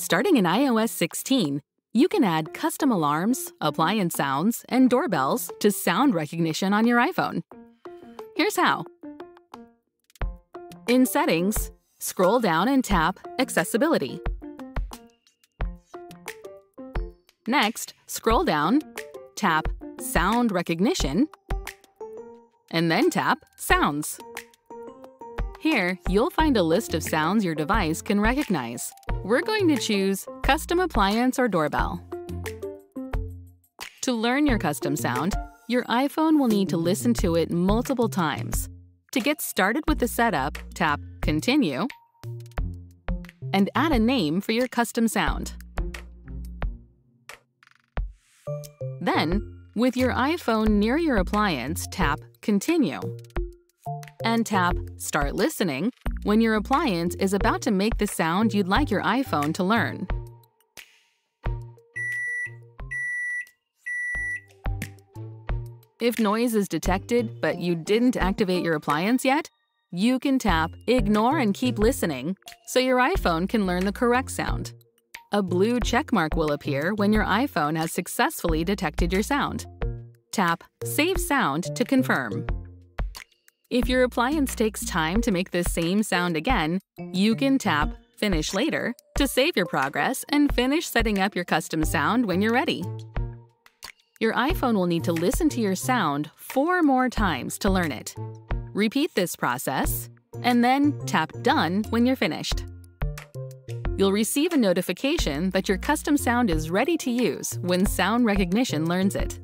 Starting in iOS 16, you can add custom alarms, appliance sounds, and doorbells to sound recognition on your iPhone. Here's how. In Settings, scroll down and tap Accessibility. Next, scroll down, tap Sound Recognition, and then tap Sounds. Here, you'll find a list of sounds your device can recognize. We're going to choose Custom Appliance or Doorbell. To learn your custom sound, your iPhone will need to listen to it multiple times. To get started with the setup, tap Continue and add a name for your custom sound. Then, with your iPhone near your appliance, tap Continue and tap Start Listening when your appliance is about to make the sound you'd like your iPhone to learn. If noise is detected but you didn't activate your appliance yet, you can tap Ignore and keep listening so your iPhone can learn the correct sound. A blue checkmark will appear when your iPhone has successfully detected your sound. Tap Save Sound to confirm. If your appliance takes time to make the same sound again, you can tap Finish Later to save your progress and finish setting up your custom sound when you're ready. Your iPhone will need to listen to your sound 4 more times to learn it. Repeat this process, and then tap Done when you're finished. You'll receive a notification that your custom sound is ready to use when sound recognition learns it.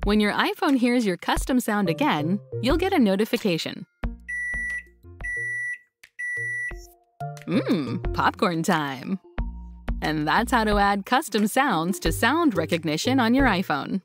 When your iPhone hears your custom sound again, you'll get a notification. Popcorn time! And that's how to add custom sounds to sound recognition on your iPhone.